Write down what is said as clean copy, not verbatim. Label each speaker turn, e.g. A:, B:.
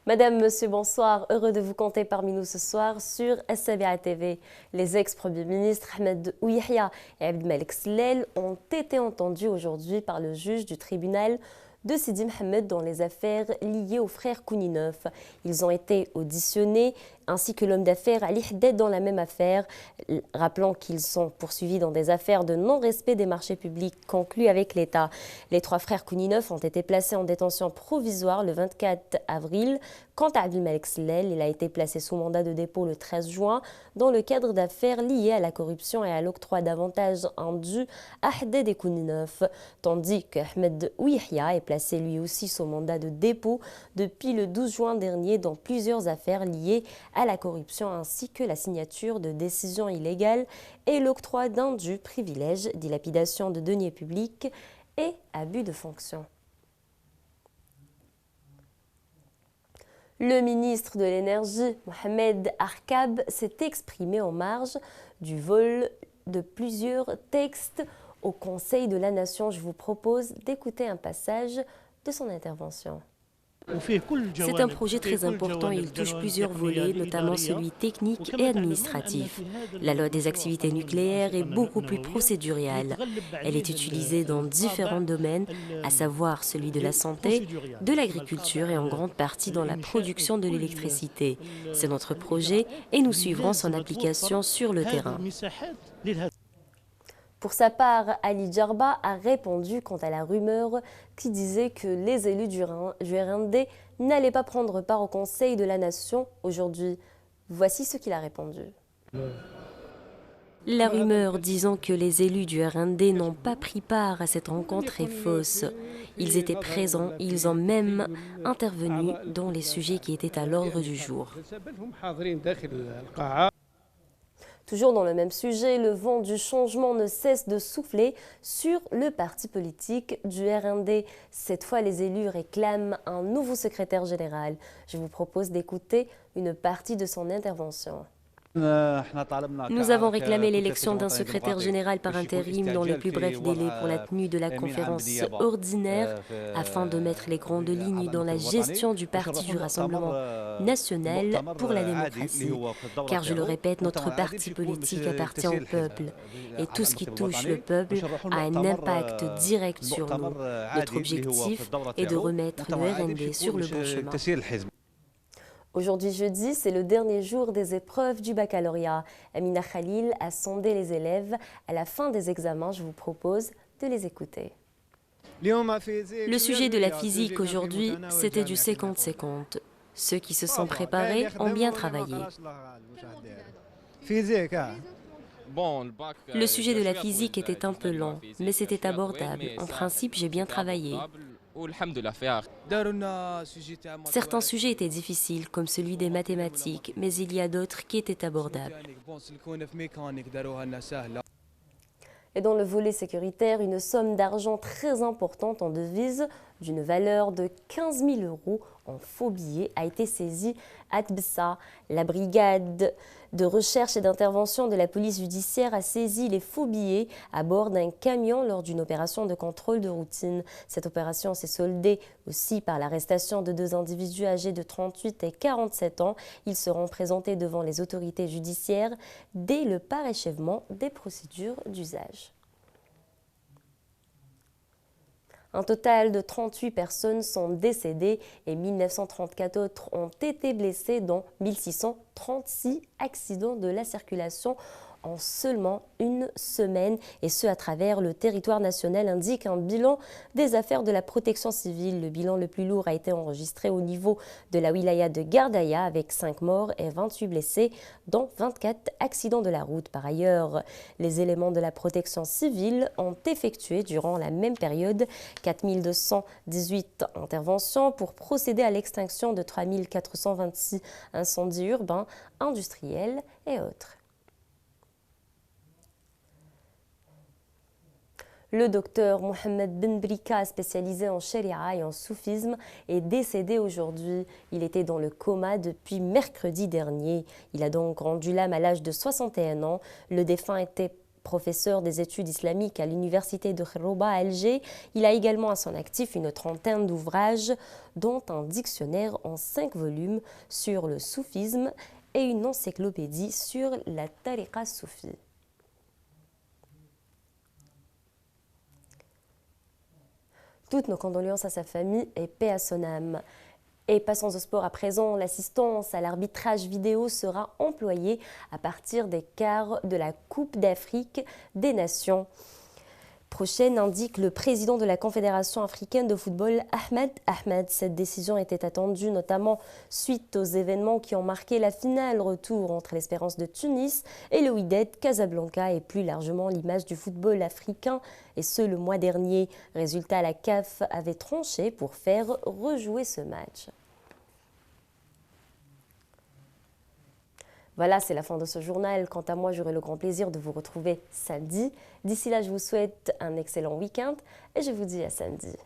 A: Madame, Monsieur, bonsoir. Heureux de vous compter parmi nous ce soir sur SABA TV. Les ex-premiers ministres Ahmed Ouyahia et Abdelmalek Slel ont été entendus aujourd'hui par le juge du tribunal de Sidi Mohamed dans les affaires liées aux frères Kouninov. Ils ont été auditionnés, ainsi que l'homme d'affaires Ali Haddad dans la même affaire, rappelant qu'ils sont poursuivis dans des affaires de non-respect des marchés publics conclus avec l'État. Les trois frères Kouninov ont été placés en détention provisoire le 24 avril. Quant à Abdelmalek Slel, il a été placé sous mandat de dépôt le 13 juin dans le cadre d'affaires liées à la corruption et à l'octroi d'avantages indus à Haddad et Kouninov, tandis qu'Ahmed Ouyahia est placé lui aussi sous mandat de dépôt depuis le 12 juin dernier dans plusieurs affaires liées à la corruption ainsi que la signature de décisions illégales et l'octroi d'indus privilèges, dilapidation de deniers publics et abus de fonction. Le ministre de l'Énergie, Mohamed Arkab, s'est exprimé en marge du vol de plusieurs textes au Conseil de la Nation. Je vous propose d'écouter un passage de son intervention.
B: C'est un projet très important et il touche plusieurs volets, notamment celui technique et administratif. La loi des activités nucléaires est beaucoup plus procédurale. Elle est utilisée dans différents domaines, à savoir celui de la santé, de l'agriculture et en grande partie dans la production de l'électricité. C'est notre projet et nous suivrons son application sur le terrain.
A: Pour sa part, Ali Djarba a répondu quant à la rumeur qui disait que les élus du RND n'allaient pas prendre part au Conseil de la Nation aujourd'hui. Voici ce qu'il a répondu.
B: La rumeur disant que les élus du RND n'ont pas pris part à cette rencontre est fausse. Ils étaient présents, ils ont même intervenu dans les sujets qui étaient à l'ordre du jour.
A: Toujours dans le même sujet, le vent du changement ne cesse de souffler sur le parti politique du RND. Cette fois, les élus réclament un nouveau secrétaire général. Je vous propose d'écouter une partie de son intervention.
B: Nous avons réclamé l'élection d'un secrétaire général par intérim dans le plus bref délai pour la tenue de la conférence ordinaire afin de mettre les grandes lignes dans la gestion du Parti du Rassemblement national pour la démocratie. Car je le répète, notre parti politique appartient au peuple et tout ce qui touche le peuple a un impact direct sur nous. Notre objectif est de remettre le RND sur le bon chemin.
A: Aujourd'hui jeudi, c'est le dernier jour des épreuves du baccalauréat. Amina Khalil a sondé les élèves. À la fin des examens, je vous propose de les écouter.
B: Le sujet de la physique aujourd'hui, c'était du 50-50. Ceux qui se sont préparés ont bien travaillé. Le sujet de la physique était un peu lent, mais c'était abordable. En principe, j'ai bien travaillé. Certains sujets étaient difficiles, comme celui des mathématiques, mais il y a d'autres qui étaient abordables.
A: Et dans le volet sécuritaire, une somme d'argent très importante en devises d'une valeur de 15 000 € en faux billets a été saisie à Tbessa. La brigade de recherche et d'intervention de la police judiciaire a saisi les faux billets à bord d'un camion lors d'une opération de contrôle de routine. Cette opération s'est soldée aussi par l'arrestation de deux individus âgés de 38 et 47 ans. Ils seront présentés devant les autorités judiciaires dès le parachèvement des procédures d'usage. Un total de 38 personnes sont décédées et 1934 autres ont été blessées dans 1636 accidents de la circulation en seulement une semaine, et ce à travers le territoire national, indique un bilan des affaires de la protection civile. Le bilan le plus lourd a été enregistré au niveau de la wilaya de Gardaya avec 5 morts et 28 blessés, dont 24 accidents de la route. Par ailleurs, les éléments de la protection civile ont effectué durant la même période 4218 interventions pour procéder à l'extinction de 3426 incendies urbains, industriels et autres. Le docteur Mohamed Ben Brika, spécialisé en sharia et en soufisme, est décédé aujourd'hui. Il était dans le coma depuis mercredi dernier. Il a donc rendu l'âme à l'âge de 61 ans. Le défunt était Professeur des études islamiques à l'université de Khrouba à Alger, il a également à son actif une trentaine d'ouvrages, dont un dictionnaire en 5 volumes sur le soufisme et une encyclopédie sur la tariqa soufie. Toutes nos condoléances à sa famille et paix à son âme. Et passons au sport à présent. L'assistance à l'arbitrage vidéo sera employée à partir des quarts de la Coupe d'Afrique des Nations prochaine, indique le président de la Confédération africaine de football, Ahmed Ahmed. Cette décision était attendue notamment suite aux événements qui ont marqué la finale retour entre l'Espérance de Tunis et le Wydad Casablanca et plus largement l'image du football africain, et ce le mois dernier. Résultat, la CAF avait tranché pour faire rejouer ce match. Voilà, c'est la fin de ce journal. Quant à moi, j'aurai le grand plaisir de vous retrouver samedi. D'ici là, je vous souhaite un excellent week-end et je vous dis à samedi.